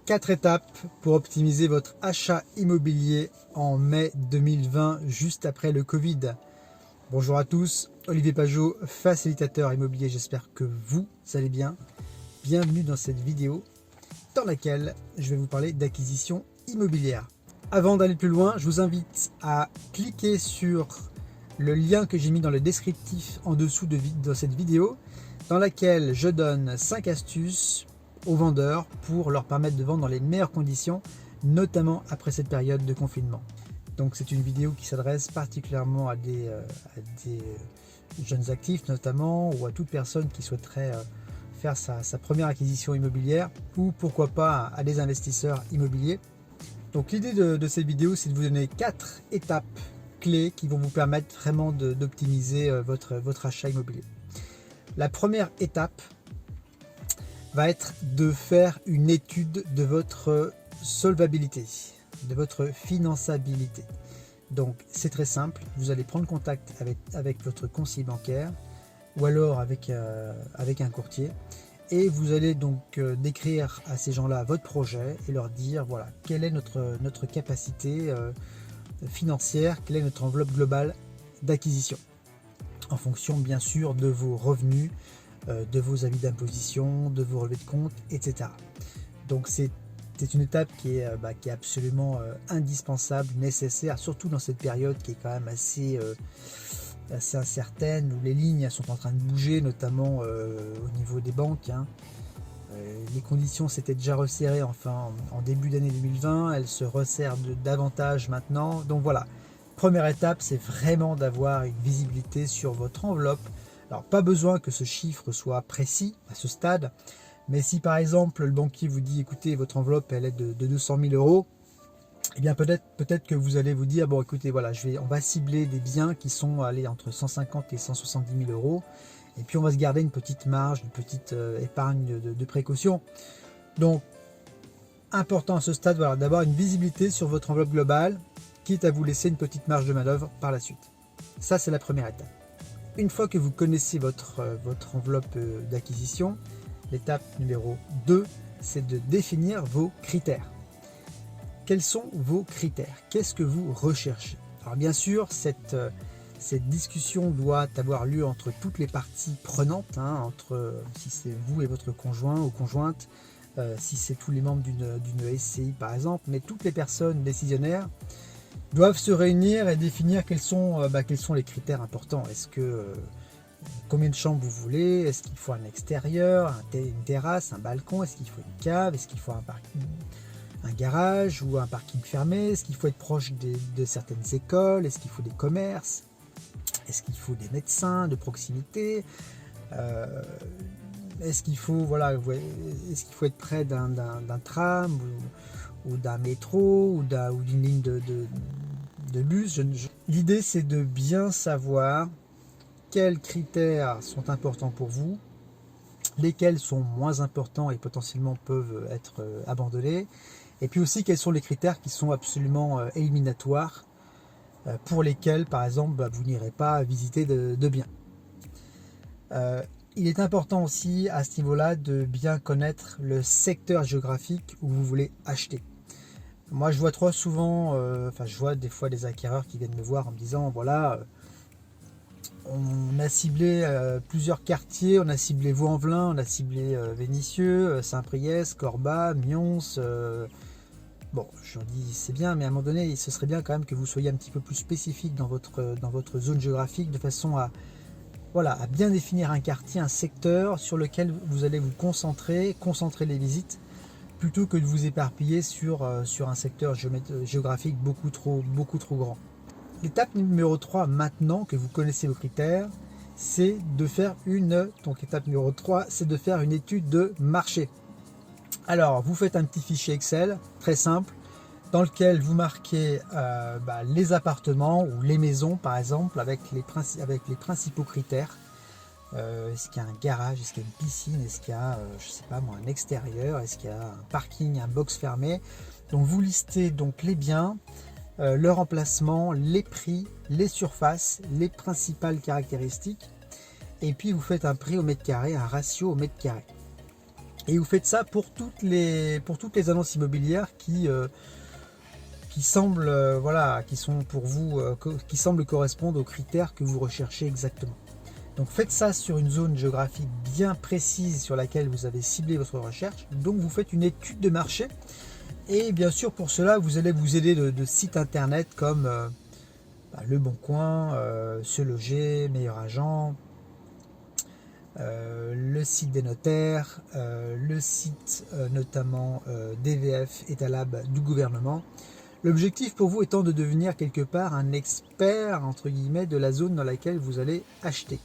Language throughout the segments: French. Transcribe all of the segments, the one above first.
4 étapes pour optimiser votre achat immobilier en mai 2020, juste après le Covid. Bonjour à tous, Olivier Pajot, facilitateur immobilier, j'espère que vous allez bien. Bienvenue dans cette vidéo dans laquelle je vais vous parler d'acquisition immobilière. Avant d'aller plus loin, je vous invite à cliquer sur le lien que j'ai mis dans le descriptif en dessous de cette vidéo, dans laquelle je donne 5 astuces aux vendeurs pour leur permettre de vendre dans les meilleures conditions, notamment après cette période de confinement. Donc c'est une vidéo qui s'adresse particulièrement à des jeunes actifs notamment, ou à toute personne qui souhaiterait faire sa première acquisition immobilière, ou pourquoi pas à des investisseurs immobiliers. Donc l'idée de cette vidéo, c'est de vous donner 4 étapes clés qui vont vous permettre vraiment d'optimiser votre achat immobilier. La première étape va être de faire une étude de votre solvabilité, de votre finançabilité. Donc c'est très simple, vous allez prendre contact avec votre conseiller bancaire ou alors avec un courtier, et vous allez donc décrire à ces gens-là votre projet et leur dire voilà quelle est notre capacité financière, quelle est notre enveloppe globale d'acquisition, en fonction bien sûr de vos revenus, de vos avis d'imposition, de vos relevés de compte, etc. Donc c'est une étape qui est absolument indispensable, nécessaire, surtout dans cette période qui est quand même assez incertaine, où les lignes sont en train de bouger, notamment au niveau des banques. Les conditions s'étaient déjà resserrées en début d'année 2020, elles se resserrent davantage maintenant. Donc voilà, première étape, c'est vraiment d'avoir une visibilité sur votre enveloppe. Alors pas besoin que ce chiffre soit précis à ce stade, mais si par exemple le banquier vous dit écoutez votre enveloppe elle est de 200 000 euros, eh bien peut-être que vous allez vous dire bon écoutez voilà on va cibler des biens qui sont entre 150 et 170 000 euros, et puis on va se garder une petite marge, une petite épargne de précaution. Donc important à ce stade voilà, d'avoir une visibilité sur votre enveloppe globale, quitte à vous laisser une petite marge de manœuvre par la suite. Ça c'est la première étape. Une fois que vous connaissez votre enveloppe d'acquisition, l'étape numéro 2, c'est de définir vos critères. Quels sont vos critères? Qu'est-ce que vous recherchez? Alors bien sûr, cette discussion doit avoir lieu entre toutes les parties prenantes, si c'est vous et votre conjoint ou conjointe, si c'est tous les membres d'une SCI par exemple, mais toutes les personnes décisionnaires doivent se réunir et définir quels sont les critères importants. Est-ce que combien de chambres vous voulez? Est-ce qu'il faut un extérieur, une terrasse, un balcon? Est-ce qu'il faut une cave? Est-ce qu'il faut un garage ou un parking fermé? Est-ce qu'il faut être proche de certaines écoles? Est-ce qu'il faut des commerces? Est-ce qu'il faut des médecins de proximité? Est-ce qu'il faut être près d'un tram ou d'un métro ou d'une ligne de bus? L'idée c'est de bien savoir quels critères sont importants pour vous, lesquels sont moins importants et potentiellement peuvent être abandonnés, et puis aussi quels sont les critères qui sont absolument éliminatoires, pour lesquels par exemple vous n'irez pas visiter de biens. Il est important aussi à ce niveau-là de bien connaître le secteur géographique où vous voulez acheter. Moi je vois trop souvent, je vois des fois des acquéreurs qui viennent me voir en me disant voilà, on a ciblé plusieurs quartiers, on a ciblé Vaux-en-Velin, on a ciblé Vénissieux, Saint-Priest, Corba, Mions. Bon, je leur dis c'est bien, mais à un moment donné, ce serait bien quand même que vous soyez un petit peu plus spécifique dans votre zone géographique, de façon à bien définir un quartier, un secteur sur lequel vous allez vous concentrer les visites, plutôt que de vous éparpiller sur un secteur géographique beaucoup trop grand. L'étape numéro 3, maintenant que vous connaissez vos critères, c'est de faire étape numéro 3, c'est de faire une étude de marché. Alors, vous faites un petit fichier Excel, très simple, dans lequel vous marquez les appartements ou les maisons, par exemple, avec les principaux critères. Est-ce qu'il y a un garage? Est-ce qu'il y a une piscine? Est-ce qu'il y a, un extérieur? Est-ce qu'il y a un parking, un box fermé? Donc, vous listez donc les biens, leur emplacement, les prix, les surfaces, les principales caractéristiques, et puis vous faites un prix au mètre carré, un ratio au mètre carré. Et vous faites ça pour toutes les annonces immobilières qui semblent, voilà, qui sont pour vous, qui semblent correspondre aux critères que vous recherchez exactement. Donc faites ça sur une zone géographique bien précise sur laquelle vous avez ciblé votre recherche. Donc vous faites une étude de marché. Et bien sûr pour cela, vous allez vous aider de sites internet comme Le Bon Coin, Se Loger, Meilleur Agent, le site des notaires, le site notamment DVF, Etalab du gouvernement. L'objectif pour vous étant de devenir quelque part un expert entre guillemets de la zone dans laquelle vous allez acheter.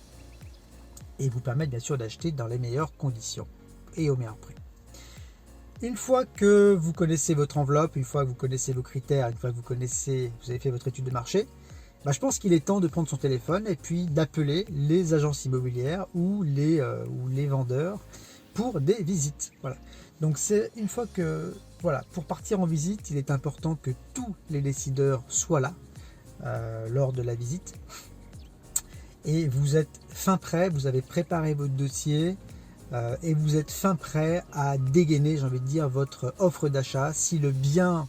Et vous permettre bien sûr d'acheter dans les meilleures conditions et au meilleur prix. Une fois que vous connaissez votre enveloppe, une fois que vous connaissez vos critères, une fois que vous avez fait votre étude de marché, je pense qu'il est temps de prendre son téléphone et puis d'appeler les agences immobilières ou les vendeurs pour des visites. Voilà. Donc c'est une fois que, voilà, pour partir en visite, il est important que tous les décideurs soient là lors de la visite. Et vous êtes fin prêt, vous avez préparé votre dossier et vous êtes fin prêt à dégainer, j'ai envie de dire, votre offre d'achat. Si le bien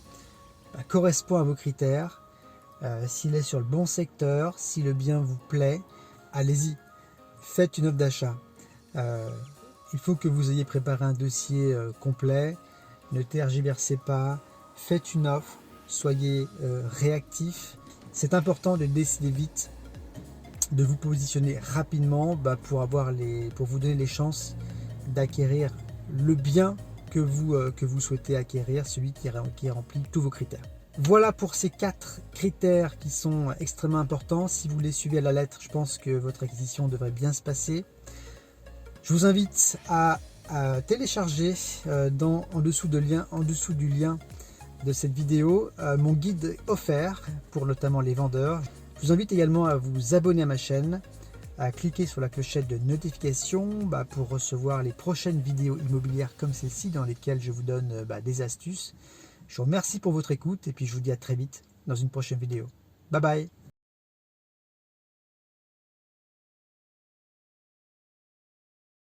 correspond à vos critères, s'il est sur le bon secteur, si le bien vous plaît, allez-y, faites une offre d'achat. Il faut que vous ayez préparé un dossier complet, ne tergiversez pas, faites une offre, soyez réactif. C'est important de décider vite, de vous positionner rapidement pour vous donner les chances d'acquérir le bien que vous souhaitez acquérir, celui qui remplit tous vos critères. Voilà pour ces 4 critères qui sont extrêmement importants. Si vous les suivez à la lettre, je pense que votre acquisition devrait bien se passer. Je vous invite à télécharger en dessous du lien de cette vidéo mon guide offert pour notamment les vendeurs. Je vous invite également à vous abonner à ma chaîne, à cliquer sur la clochette de notification pour recevoir les prochaines vidéos immobilières comme celle-ci dans lesquelles je vous donne des astuces. Je vous remercie pour votre écoute et puis je vous dis à très vite dans une prochaine vidéo. Bye bye.